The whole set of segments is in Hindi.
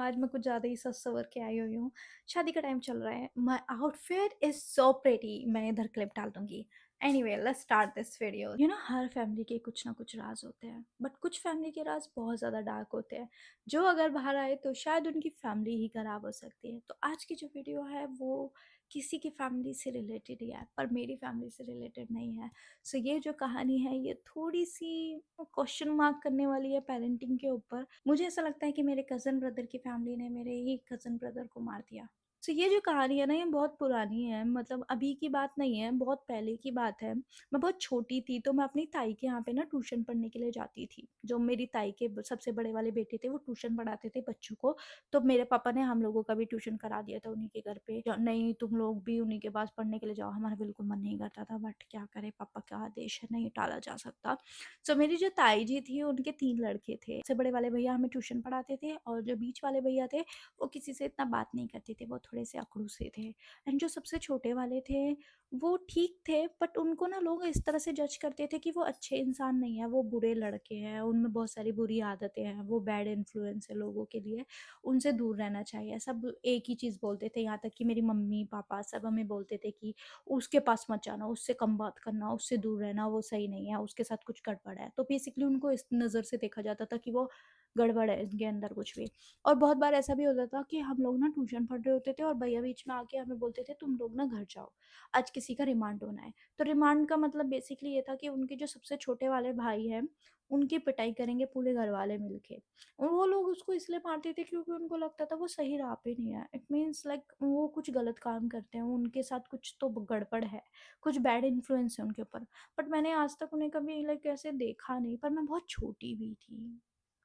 आज मैं कुछ ज़्यादा ही सज-सवर के आई हुई हूँ। शादी का टाइम चल रहा है। My outfit is so pretty. मैं इधर क्लिप डाल दूँगी। Anyway let's start this video. Her family के कुछ ना कुछ राज़ होते हैं, बट कुछ फैमिली के राज़ बहुत ज़्यादा डार्क होते हैं, जो अगर बाहर आए तो शायद उनकी फैमिली ही खराब हो सकती है। तो आज की जो वीडियो है वो किसी की फैमिली से रिलेटेड ही है, पर मेरी फैमिली से रिलेटेड नहीं है। सो ये जो कहानी है ये थोड़ी-सी क्वेश्चन मार्क करने वाली है पेरेंटिंग के ऊपर। मुझे ऐसा लगता है कि मेरे कज़न ब्रदर की फैमिली ने मेरे ही कज़न ब्रदर को मार दिया। सो ये जो कहानी है ना ये बहुत पुरानी है, मतलब अभी की बात नहीं है, बहुत पहले की बात है। मैं बहुत छोटी थी तो मैं अपनी ताई के यहाँ पे ना ट्यूशन पढ़ने के लिए जाती थी। जो मेरी ताई के सबसे बड़े वाले बेटे थे वो ट्यूशन पढ़ाते थे बच्चों को, तो मेरे पापा ने हम लोगों का भी ट्यूशन करा दिया था उन्हीं के घर पे। नहीं तुम लोग भी उन्हीं के पास पढ़ने के लिए जाओ, हमारा बिल्कुल मन नहीं करता था, बट क्या करें, पापा का आदेश है, नहीं टाला जा सकता। सो मेरी जो ताई जी थी उनके 3 लड़के थे। सबसे बड़े वाले भैया हमें ट्यूशन पढ़ाते थे और जो बीच वाले भैया थे वो किसी से इतना बात नहीं करते थे, वो थोड़े से अकड़ू से थे। एंड जो सबसे छोटे वाले थे वो ठीक थे, बट उनको ना लोग इस तरह से जज करते थे कि वो अच्छे इंसान नहीं है, वो बुरे लड़के हैं, उनमें बहुत सारी बुरी आदतें हैं, वो बैड इन्फ्लुएंस है लोगों के लिए, उनसे दूर रहना चाहिए। सब एक ही चीज़ बोलते थे, यहाँ तक कि मेरी मम्मी पापा सब हमें बोलते थे कि उसके पास मत जाना, उससे कम बात करना, उससे दूर रहना, वो सही नहीं है, उसके साथ कुछ गड़बड़ है। तो बेसिकली उनको इस नज़र से देखा जाता था कि वो गड़बड़ है, इनके अंदर कुछ भी। और बहुत बार ऐसा भी होता था कि हम लोग ना ट्यूशन पढ़ रहे होते थे और भैया बीच में आके हमें बोलते थे तुम लोग ना घर जाओ, आज किसी का रिमांड होना है। तो रिमांड का मतलब बेसिकली ये था कि उनके जो सबसे छोटे वाले भाई हैं, उनकी पिटाई करेंगे पूरे घर वाले मिलके। और वो लोग उसको इसलिए मारते थे क्योंकि उनको लगता था वो सही राह पे नहीं है। इट मीन्स लाइक वो कुछ गलत काम करते हैं, उनके साथ कुछ तो गड़बड़ है, कुछ बैड इन्फ्लुएंस है उनके ऊपर। बट मैंने आज तक उन्हें कभी लाइक ऐसे देखा नहीं, पर मैं बहुत छोटी भी थी।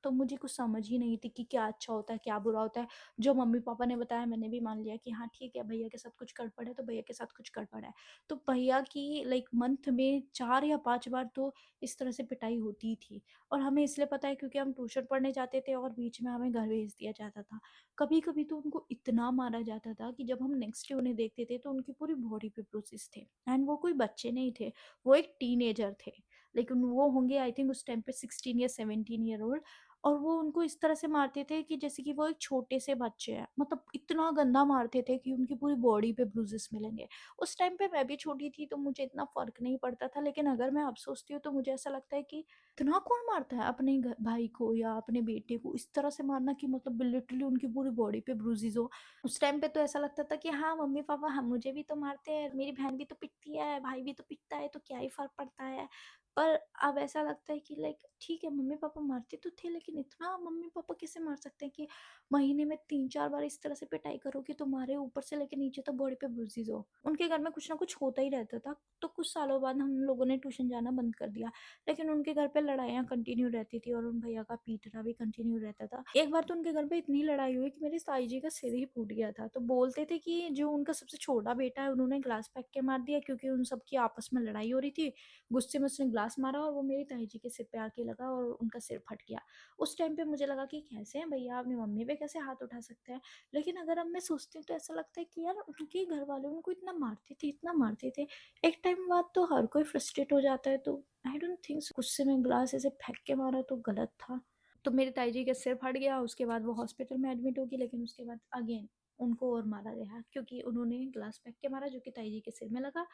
तो मुझे कुछ समझ ही नहीं थी कि क्या अच्छा होता है, क्या बुरा होता है। जो मम्मी-पापा ने बताया मैंने भी मान लिया कि हाँ ठीक है, भैया के साथ कुछ गड़बड़ है तो भैया के साथ कुछ गड़बड़ है। तो भैया की लाइक मंथ में 4 या 5 बार तो इस तरह से पिटाई होती थी। और हमें इसलिए पता है क्योंकि हम ट्यूशन पढ़ने जाते थे और बीच में हमें घर भेज दिया जाता था। कभी-कभी तो उनको इतना मारा जाता था कि जब हम नेक्स्ट डे उन्हें देखते थे तो उनकी पूरी बॉडी पे ब्रूसेस थे। एंड वो कोई बच्चे नहीं थे, वो एक टीनेजर थे। लेकिन वो होंगे आई थिंक उस टाइम पे 16 या 17 ईयर ओल्ड। और वो उनको इस तरह से मारते थे कि जैसे कि वो एक छोटे से बच्चे हैं। मतलब इतना गंदा मारते थे कि उनकी पूरी बॉडी पे ब्रूजेस मिलेंगे। उस टाइम पे मैं भी छोटी थी तो मुझे इतना फ़र्क नहीं पड़ता था, लेकिन अगर मैं अब सोचती हूँ तो मुझे ऐसा लगता है कि इतना कौन मारता है अपने भाई को या अपने बेटे को इस तरह से मारना कि मतलब लिटरली उनकी पूरी बॉडी पे ब्रूजेस हो। उस टाइम पे तो ऐसा लगता था कि हाँ, मम्मी-पापा हम मुझे भी तो मारते हैं, मेरी बहन भी तो पिटती है, भाई भी तो पिटता है, तो क्या ही फ़र्क पड़ता है। पर अब ऐसा लगता है कि लाइक ठीक है, मम्मी-पापा मारते तो थे, लेकिन इतना मम्मी-पापा कैसे मार सकते हैं कि महीने में 3-4 बार इस तरह से पिटाई करो कि तुम्हारे ऊपर से लेके नीचे तक बॉडी पे ब्रूसेस हो। उनके घर में कुछ ना कुछ होता ही रहता था। तो कुछ सालों बाद हम लोगों ने ट्यूशन जाना बंद कर दिया। लेकिन उनके घर पे लड़ाइयाँ कंटिन्यू रहती थी और उन भैया का पीटना भी कंटिन्यू रहता था। एक बार तो उनके घर पे इतनी लड़ाई हुई कि मेरी ताई जी का सिर ही फूट गया था। तो बोलते थे कि जो उनका सबसे छोटा बेटा है उन्होंने ग्लास फेंक के मार दिया, क्योंकि उन सबकी आपस में लड़ाई हो रही थी। गुस्से में उसने ग्लास मारा और वो मेरी ताई जी के सिर पे आके लगा और उनका सिर फट गया। उस टाइम पे मुझे लगा कि कैसे हैं भैया, अपनी मम्मी पे कैसे हाथ उठा सकते हैं। लेकिन अगर अब मैं सोचती हूँ तो ऐसा लगता है कि यार उनके घर वाले उनको इतना मारते थे, इतना मारते थे। एक टाइम बाद तो हर कोई फ्रस्ट्रेट हो जाता है, तो आई डोंट थिंक गुस्से में ग्लास ऐसे फेंक के मारा तो गलत था। तो मेरी ताई जी का सिर फट गया, उसके बाद वो हॉस्पिटल में एडमिट होगी, लेकिन उसके बाद अगेन उनको और मारा गया क्योंकि उन्होंने ग्लास फेंक के मारा जो कि ताई जी के सिर में लगा।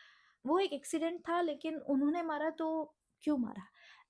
वो एक एक्सीडेंट था, लेकिन उन्होंने मारा तो क्यों मारा?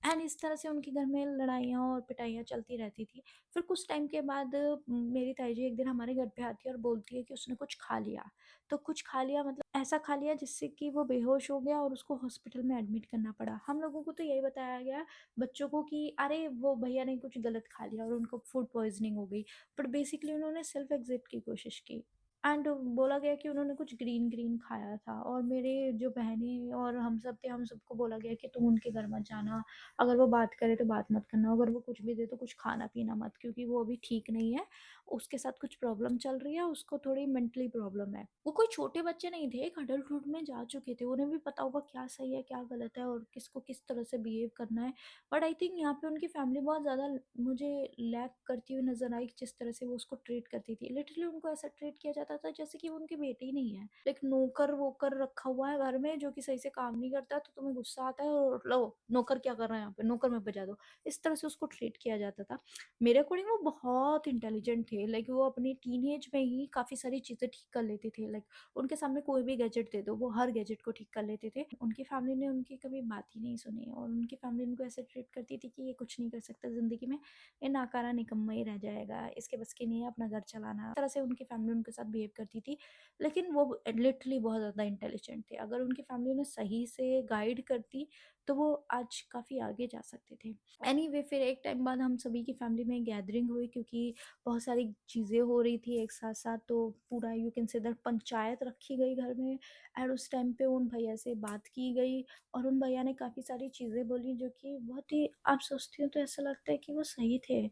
एंड इस तरह से उनके घर में लड़ाइयाँ और पिटाइयाँ चलती रहती थी। फिर कुछ टाइम के बाद मेरी ताई जी एक दिन हमारे घर पे आती है और बोलती है कि उसने कुछ खा लिया। तो कुछ खा लिया मतलब ऐसा खा लिया जिससे कि वो बेहोश हो गया और उसको हॉस्पिटल में एडमिट करना पड़ा। हम लोगों को तो यही बताया गया बच्चों को कि अरे वो भैया ने कुछ गलत खा लिया और उनको फूड पॉइज़निंग हो गई। बट बेसिकली उन्होंने सेल्फ एग्ज़िट की कोशिश की। एंड बोला गया कि उन्होंने कुछ ग्रीन खाया था और मेरे जो बहनें और हम सब थे, हम सबको बोला गया कि तुम उनके घर मत जाना, अगर वो बात करे तो बात मत करना, अगर वो कुछ भी दे तो कुछ खाना पीना मत, क्योंकि वो अभी ठीक नहीं है, उसके साथ कुछ प्रॉब्लम चल रही है, उसको थोड़ी मेंटली प्रॉब्लम है। वो कोई छोटे बच्चे नहीं थे, एक अडल्टहुड में जा चुके थे, उन्हें भी पता होगा क्या सही है क्या गलत है और किसको किस तरह से बिहेव करना है। बट आई थिंक यहाँ पे उनकी फैमिली बहुत ज़्यादा मुझे लैक करती हुई नज़र आई, जिस तरह से वो उसको ट्रीट करती थी। लिटरली उनको ऐसा ट्रीट किया जाता था जैसे कि वो उनके बेटे ही नहीं है। लाइक नौकर-वोकर रखा हुआ है घर में जो कि सही से काम नहीं करता, तो तुम्हें गुस्सा आता है और लो नौकर क्या कर रहा है यहाँ पे, नौकर में बजा दो। इस तरह से उसको ट्रीट किया जाता था। मेरे अकॉर्डिंग वो बहुत इंटेलिजेंट थे थे, लाइक वो अपनी टीनेज में ही काफ़ी सारी चीज़ें ठीक कर लेते थे। लाइक उनके सामने कोई भी गैजेट दे दो, वो हर गैजेट को ठीक कर लेते थे। उनकी फैमिली ने उनकी कभी बात ही नहीं सुनी और उनकी फैमिली उनको ऐसे ट्रीट करती थी कि ये कुछ नहीं कर सकता ज़िंदगी में, ये नाकारा निकम्मा ही रह जाएगा, इसके बस की नहीं है अपना घर चलाना। इस तरह से उनकी फैमिली उनके साथ बिहेव करती थी। लेकिन वो लिटरली बहुत ज़्यादा इंटेलिजेंट थे। अगर उनकी फैमिली उन्हें सही से गाइड करती, तो वो आज काफ़ी आगे जा सकते थे। एनीवे फिर एक टाइम बाद हम सभी की फैमिली में गैदरिंग हुई, क्योंकि बहुत सारी चीज़ें हो रही थी एक साथ-साथ, तो पूरा you can say that panchayat रखी गई घर में। एंड उस टाइम पे उन भैया से बात की गई और उन भैया ने काफ़ी सारी चीज़ें बोली जो कि बहुत ही, आप सोचती हो तो ऐसा लगता है कि वो सही थे।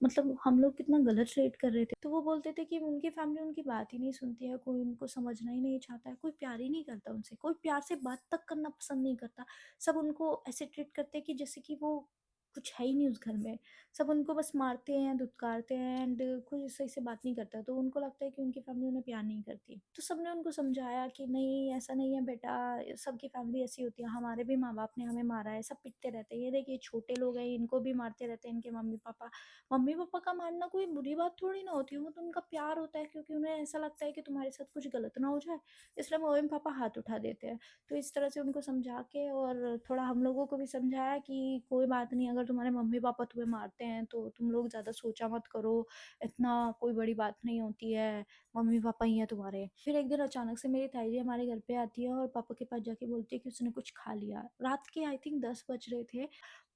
मतलब हम लोग कितना गलत ट्रीट कर रहे थे। तो वो बोलते थे कि उनकी फैमिली उनकी बात ही नहीं सुनती है, कोई उनको समझना ही नहीं चाहता है, कोई प्यार ही नहीं करता उनसे, कोई प्यार से बात तक करना पसंद नहीं करता। सब उनको ऐसे ट्रीट करते हैं कि जैसे कि वो कुछ है ही नहीं उस घर में। सब उनको बस मारते हैं, धुतकारते हैं एंड कोई सही से बात नहीं करता। तो उनको लगता है कि उनकी फैमिली उन्हें प्यार नहीं करती। तो सबने उनको समझाया कि नहीं, ऐसा नहीं है बेटा, सबकी फैमिली ऐसी होती है, हमारे भी माँ-बाप ने हमें मारा है, सब पिटते रहते हैं। ये देखिए छोटे लोग हैं, इनको भी मारते रहते हैं इनके मम्मी-पापा। मम्मी-पापा का मारना कोई बुरी बात थोड़ी ना होती है, वो तो उनका प्यार होता है, क्योंकि उन्हें ऐसा लगता है कि तुम्हारे साथ कुछ गलत ना हो जाए, इसलिए मम्मी-पापा हाथ उठा देते हैं। तो इस तरह से उनको समझा के और थोड़ा हम लोगों को भी समझाया कि कोई बात नहीं, अगर तुम्हारे मम्मी-पापा तुम्हें मारते हैं तो तुम लोग ज़्यादा सोचा मत करो, इतना कोई बड़ी बात नहीं होती है, मम्मी-पापा ही हैं तुम्हारे। फिर एक दिन अचानक से मेरी ताई जी हमारे घर पे आती है और पापा के पास जाके बोलती है कि उसने कुछ खा लिया। रात के आई थिंक 10 बज रहे थे।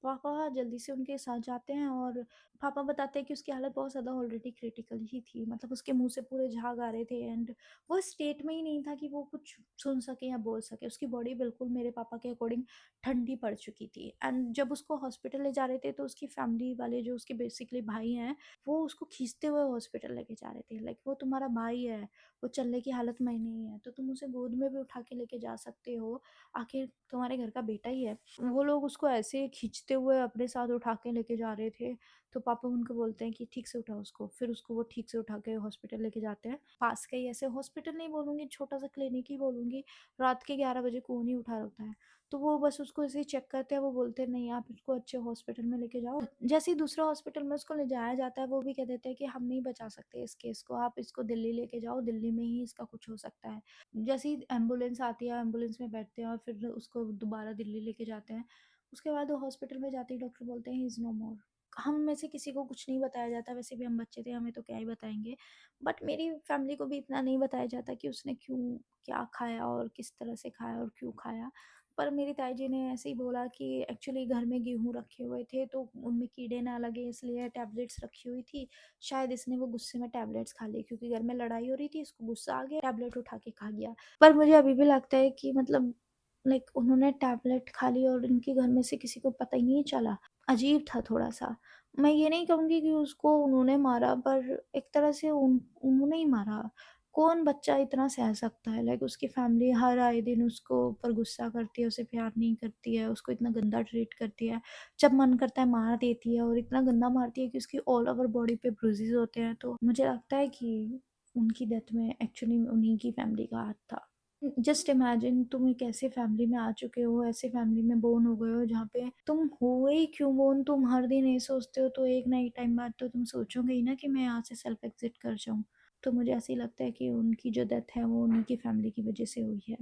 पापा जल्दी से उनके साथ जाते हैं और पापा बताते हैं कि उसकी हालत बहुत ज़्यादा ऑलरेडी क्रिटिकल ही थी। मतलब उसके मुँह से पूरे झाग आ रहे थे एंड वो स्टेट में ही नहीं था कि वो कुछ सुन सके या बोल सके। उसकी बॉडी बिल्कुल मेरे पापा के अकॉर्डिंग ठंडी पड़ चुकी थी एंड जब उसको हॉस्पिटल ले जा रहे थे तो उसकी फैमिली वाले जो उसके बेसिकली भाई हैं, वो उसको खींचते हुए हॉस्पिटल लेके जा रहे थे। लाइक वो तुम्हारा भाई है, वो चलने की हालत में नहीं है, तो तुम उसे गोद में भी उठा के लेके जा सकते हो, आखिर तुम्हारे घर का बेटा ही है। वो लोग उसको ऐसे खींचते हुए अपने साथ उठा के लेके जा रहे थे। तो पापा उनको बोलते हैं कि ठीक से उठाओ उसको। फिर उसको वो ठीक से उठा के हॉस्पिटल लेके जाते हैं। पास का ही, ऐसे हॉस्पिटल नहीं बोलूँगी, छोटा-सा क्लिनिक ही बोलूँगी। रात के 11 बजे कौन ही उठा होता है। तो वो बस उसको ऐसे ही चेक करते हैं, वो बोलते हैं नहीं आप इसको अच्छे हॉस्पिटल में लेके जाओ। जैसे ही दूसरा हॉस्पिटल में उसको ले जाया जाता है, वो भी कह देते हैं कि हम नहीं बचा सकते इस केस को, आप इसको दिल्ली लेके जाओ, दिल्ली में ही इसका कुछ हो सकता है। जैसे ही एम्बुलेंस आती है, एम्बुलेंस में बैठते हैं और फिर उसको दोबारा दिल्ली लेके जाते हैं। उसके बाद वो हॉस्पिटल में जाते ही डॉक्टर बोलते हैं ही इज़ नो मोर। हम में से किसी को कुछ नहीं बताया जाता, वैसे भी हम बच्चे थे, हमें तो क्या ही बताएँगे। बट मेरी फैमिली को भी इतना नहीं बताया जाता कि उसने क्यों, क्या खाया और किस तरह से खाया और क्यों खाया। पर मेरी ताई जी ने ऐसे ही बोला कि एक्चुअली घर में गेहूँ रखे हुए थे तो उनमें कीड़े ना लगे इसलिए टैबलेट्स रखी हुई थी। शायद इसने वो गुस्से में टैबलेट्स खा ली, क्योंकि घर में लड़ाई हो रही थी, इसको गुस्सा आ गया, टैबलेट उठा के खा गया। पर मुझे अभी भी लगता है कि मतलब लाइक उन्होंने टैबलेट खा ली और इनके घर में से किसी को पता ही नहीं चला। अजीब था थोड़ा-सा। मैं ये नहीं कहूँगी कि उसको उन्होंने मारा, पर एक तरह से उन्होंने ही मारा। कौन बच्चा इतना सह सकता है? लाइक उसकी फैमिली हर आए दिन उसको ऊपर गुस्सा करती है, उसे प्यार नहीं करती है, उसको इतना गंदा ट्रीट करती है। जब मन करता है मार देती है और इतना गंदा मारती है कि उसकी ऑल ओवर बॉडी पे ब्रूजेज़ होते हैं। तो मुझे लगता है कि उनकी डेथ में एक्चुअली उन्हीं की फैमिली का हाथ था। जस्ट इमेजिन तुम एक ऐसे फैमिली में आ चुके हो, ऐसे फैमिली में बोर्न हो गए हो जहाँ पे तुम हुए ही क्यों बोर्न, तुम हर दिन ये सोचते हो, तो एक ना एक टाइम बाद तो तुम सोचोगे ही ना कि मैं यहाँ से सेल्फ एग्जिट कर जाऊँ। तो मुझे ऐसे ही लगता है कि उनकी जो डेथ है वो उन्हीं की फैमिली की वजह से हुई है।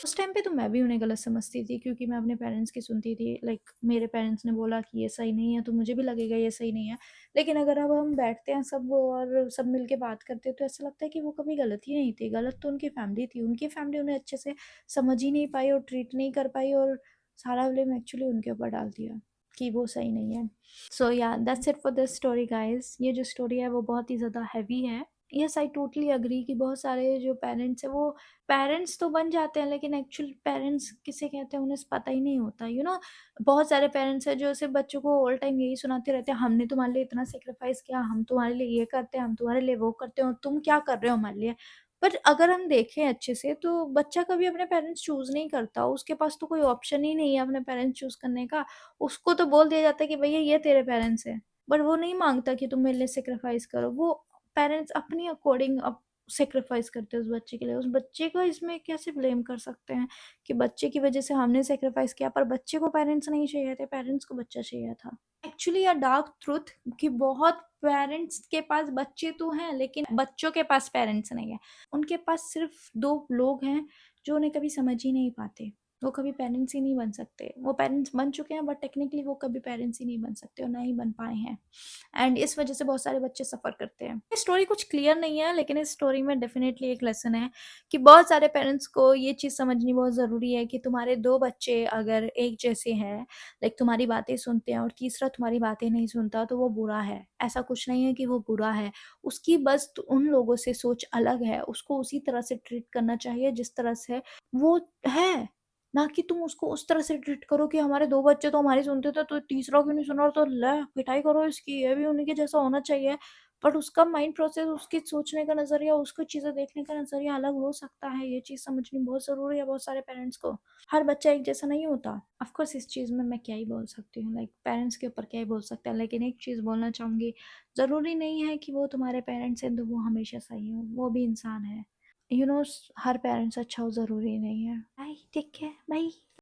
उस टाइम पे तो मैं भी उन्हें गलत समझती थी, क्योंकि मैं अपने पेरेंट्स की सुनती थी। लाइक मेरे पेरेंट्स ने बोला कि ये सही नहीं है तो मुझे भी लगेगा ये सही नहीं है। लेकिन अगर अब हम बैठते हैं सब और सब मिल के बात करते हैं तो ऐसा लगता है कि वो कभी गलत ही नहीं थे। गलत तो उनकी फैमिली थी। उनकी फैमिली उन्हें अच्छे से समझ ही नहीं पाई और ट्रीट नहीं कर पाई और सारा ब्लेम एक्चुअली उनके ऊपर डाल दिया कि वो सही नहीं है। सो या that's it for this story guys. ये जो स्टोरी है वो बहुत ही ज़्यादा हैवी है। यस आई टोटली एग्री कि बहुत सारे जो पेरेंट्स हैं वो पेरेंट्स तो बन जाते हैं, लेकिन एक्चुअल पेरेंट्स किसे कहते हैं उन्हें पता ही नहीं होता, यू नो। बहुत सारे पेरेंट्स हैं जो सिर्फ बच्चों को ऑल टाइम यही सुनाते रहते हैं, हमने तुम्हारे लिए इतना सेक्रीफाइस किया, हम तुम्हारे लिए ये करते हैं, हम तुम्हारे लिए वो करते हैं और तुम क्या कर रहे हो हमारे लिए। बट अगर हम देखें अच्छे से तो बच्चा कभी अपने पेरेंट्स चूज नहीं करता, उसके पास तो कोई ऑप्शन ही नहीं है अपने पेरेंट्स चूज करने का। उसको तो बोल दिया जाता है कि भैया ये तेरे पेरेंट्स हैं, बट वो नहीं मांगता कि तुम मेरे लिए सेक्रीफाइस करो। वो पेरेंट्स अपनी अकॉर्डिंग सेक्रीफाइस करते हैं उस बच्चे के लिए, उस बच्चे को इसमें कैसे ब्लेम कर सकते हैं कि बच्चे की वजह से हमने सेक्रीफाइस किया, पर बच्चे को पेरेंट्स नहीं चाहिए थे, पेरेंट्स को बच्चा चाहिए था। एक्चुअली अ डार्क ट्रुथ कि बहुत पेरेंट्स के पास बच्चे तो हैं लेकिन बच्चों के पास पेरेंट्स नहीं है। उनके पास सिर्फ 2 लोग हैं जो उन्हें कभी समझ ही नहीं पाते। वो कभी पेरेंट्स ही नहीं बन सकते। वो पेरेंट्स बन चुके हैं बट टेक्निकली वो कभी पेरेंट्स ही नहीं बन सकते और ना ही बन पाए हैं। एंड इस वजह से बहुत सारे बच्चे सफ़र करते हैं। ये स्टोरी कुछ क्लियर नहीं है लेकिन इस स्टोरी में डेफ़िनेटली एक लेसन है कि बहुत सारे पेरेंट्स को ये चीज़ समझनी बहुत ज़रूरी है कि तुम्हारे 2 बच्चे अगर एक जैसे हैं, लाइक तुम्हारी बातें सुनते हैं और तीसरा तुम्हारी बातें नहीं सुनता तो वो बुरा है। ऐसा कुछ नहीं है कि वो बुरा है। उसकी बस उन लोगों से सोच अलग है। उसको उसी तरह से ट्रीट करना चाहिए जिस तरह से वो है। ना कि तुम उसको उस तरह से ट्रीट करो कि हमारे 2 बच्चे तो हमारी सुनते थे तो तीसरा क्यों नहीं सुन रहा, तो ले पिटाई करो इसकी, ये भी उन्हीं के जैसा होना चाहिए। बट उसका माइंड प्रोसेस, उसकी सोचने का नज़रिया, उसको चीज़ें देखने का नज़रिया अलग हो सकता है। ये चीज़ समझनी बहुत ज़रूरी है बहुत सारे पेरेंट्स को। हर बच्चा एक जैसा नहीं होता। ऑफ कोर्स इस चीज़ में मैं क्या ही बोल सकती हूँ, लाइक पेरेंट्स के ऊपर क्या ही बोल सकते हैं। लेकिन एक चीज़ बोलना चाहूँगी, ज़रूरी नहीं है कि वो तुम्हारे पेरेंट्स हैं तो वो हमेशा सही हो, वो भी इंसान है। हर पेरेंट्स अच्छा हो ज़रूरी नहीं है। Bye, take care, bye.